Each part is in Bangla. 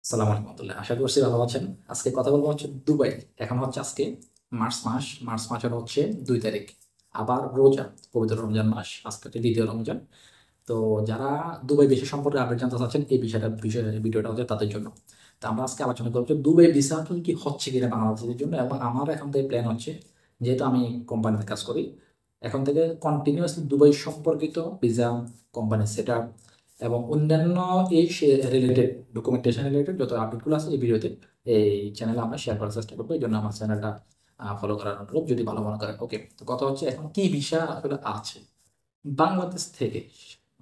সালাম আলহামদুলিল্লাহ, আশা করছি ভালো আছেন। আজকে কথা বলবো হচ্ছে দুবাই। এখন হচ্ছে আজকে মার্চ মাসের হচ্ছে 2 তারিখ। আবার রোজা, পবিত্র রমজান মাস, আজকে হচ্ছে দ্বিতীয় রমজান। তো যারা দুবাই ভিসা সম্পর্কে আপডেট জানতে চাচ্ছেন, এই ভিডিওটা হচ্ছে তাদের জন্য। তো আমরা আজকে আলোচনা করবো যে দুবাই ভিসা কি হচ্ছে কিনা বাংলাদেশের জন্য। এবং আমার এখন থেকে প্ল্যান হচ্ছে, যেহেতু আমি কোম্পানিতে কাজ করি, এখন থেকে কন্টিনিউয়াসলি দুবাই সম্পর্কিত ভিসা, কোম্পানি সেট আপ এবং অন্যান্য এই রিলেটেড, ডকুমেন্টেশন রিলেটেড যত আপডেটগুলো আছে এই ভিডিওতে, এই চ্যানেলে আমরা শেয়ার করার চেষ্টা করবো। এই জন্য আমার চ্যানেলটা ফলো করার অনুরোধ, যদি ভালো মনে করেন। ওকে, তো কথা হচ্ছে এখন কি ভিসা আসলে আছে বাংলাদেশ থেকে।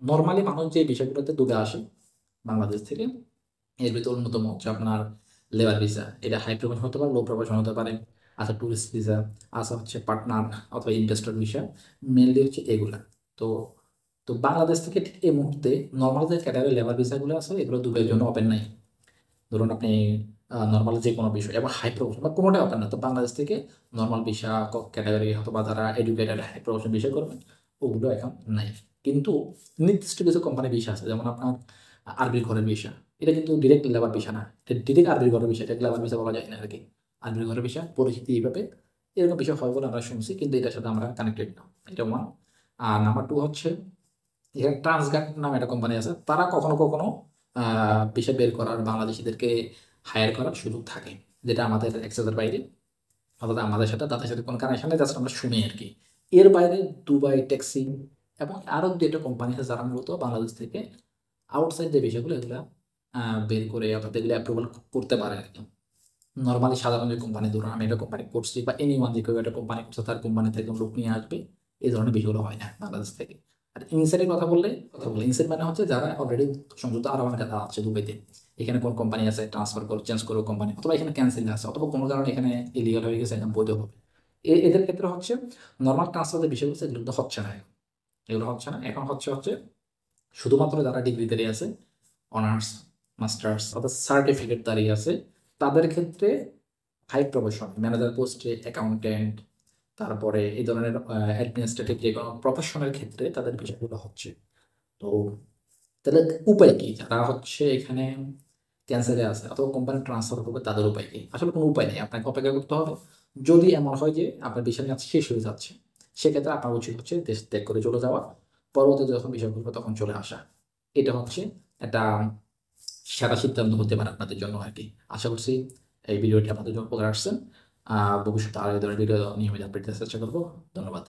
নর্মালি মানুষ যে বিষয়গুলোতে দুবে আসে বাংলাদেশ থেকে, এর ভিতর অন্যতম হচ্ছে আপনার লেবার ভিসা। এটা হাই প্রফেশন হতে পারে, লো প্রফেশন হতে পারে। আচ্ছা, ট্যুরিস্ট ভিসা। আচ্ছা হচ্ছে পার্টনার অথবা ইনভেস্টর ভিসা। মেনলি হচ্ছে এগুলা। তো তো বাংলাদেশ থেকে ঠিক এই মুহূর্তে নর্মাল যে ক্যাটাগরি লেবার ভিসাগুলো আছে, এগুলো দুবাইয়ের জন্য ওপেন নাই। ধরুন আপনি নর্মাল যে কোনো বিষয় এবং হাই প্রফেশন বা কোনোটাই ওপেন না, তো বাংলাদেশ থেকে নর্মাল ভিসা ক্যাটাগরি অথবা যারা এডুকেটেড হাই প্রফেশন বিষয় করবেন, ওগুলো এখন নাই। কিন্তু নির্দিষ্ট কিছু কোম্পানি ভিসা আছে, যেমন আপনার আরবির ঘরের ভিসা। এটা কিন্তু ডিরেক্ট লেবার ভিসা না, এটা ডিরেক্ট আরবির ঘরের ভিসা, এটা লেবার ভিসা বলা যায় না আর কি। আরবির ঘরের ভিসা পরিচিতি এইভাবে, এরকম বিষয় হয় বলে আমরা শুনছি, কিন্তু এটার সাথে আমরা কানেক্টেড না। এটা ওয়ান। আর নাম্বার টু হচ্ছে, এখানে ট্রান্সগার্ড নামে একটা কোম্পানি আছে, তারা কখনো কখনো ভিসা বের করার, বাংলাদেশিদেরকে হায়ার করার সুযোগ থাকে, যেটা আমাদের অ্যাক্সেসের বাইরে। অর্থাৎ আমাদের সাথে তাদের সাথে কোনো কানেকশন নেই, জাস্ট আমরা শুনি আর কি। এর বাইরে দুবাই ট্যাক্সি এবং আরও দুটো কোম্পানি আছে, যারা মূলত বাংলাদেশ থেকে আউটসাইড যে বিষয়গুলো, এগুলো বের করে অর্থাৎ এগুলো অ্যাপ্রুভাল করতে পারে আর কি। নর্মালি সাধারণ যে কোম্পানি, ধরুন আমি একটা কোম্পানি করছি বা এনি ওয়ান যে কেউ একটা কোম্পানি করছে, তার কোম্পানি থেকে লোক নিয়ে আসবে, এই ধরনের বিষয়গুলো হয় না বাংলাদেশ থেকে। আর ইনসাইডের কথা বললে ইনসাইড মানে হচ্ছে যারা অলরেডি সংযুক্ত আরব আমিরাতে আছে, দুবাইতে। এখানে কোন কোম্পানি আছে, ট্রান্সফার করে চেঞ্জ করো কোম্পানি, অথবা এখানে ক্যান্সেল আছে, অথবা কোনো কারণে এখানে ইলিগাল হয়ে গেছে, এখন বৈধ হবে। এদের ক্ষেত্রে হচ্ছে নর্মাল ট্রান্সফারের বিষয়গুলো এগুলো কিন্তু হচ্ছে না এখন। এগুলো হচ্ছে না, এখন হচ্ছে শুধুমাত্র যারা ডিগ্রিধারী আছে, অনার্স, মাস্টার্স অর্থাৎ সার্টিফিকেট দাঁড়িয়ে আছে, তাদের ক্ষেত্রে হাই প্রফেশন, ম্যানেজার পোস্টে, অ্যাকাউন্টেন্ট, তারপরে এই ধরনের অ্যাডমিনিস্ট্রেটিভ যে কোনো প্রফেশনের ক্ষেত্রে তাদের বিষয়গুলো হচ্ছে। তো তাহলে উপায় কি, যারা হচ্ছে এখানে ক্যান্সারে আছে অথবা কোম্পানি ট্রান্সফার করবে, তাদের উপায় কি? আসলে কোনো উপায় নেই, আপনাকে অপেক্ষা করতে হবে। যদি এমন হয় যে আপনার বিষয় কাজ শেষ হয়ে যাচ্ছে, সেক্ষেত্রে আপনার উচিত হচ্ছে দেশ ত্যাগ করে চলে যাওয়া, পরবর্তীতে যখন বিষয় করবে তখন চলে আসা। এটা হচ্ছে একটা সেরা সিদ্ধান্ত হতে পারে আপনাদের জন্য আর কি। আশা করছি এই ভিডিওটি আপনাদের জন্য উপকার আসছে। ভবিষ্যতে আরো এই ধরনের ভিডিও নিয়মিত আপডেট দেওয়ার চেষ্টা করবো। ধন্যবাদ।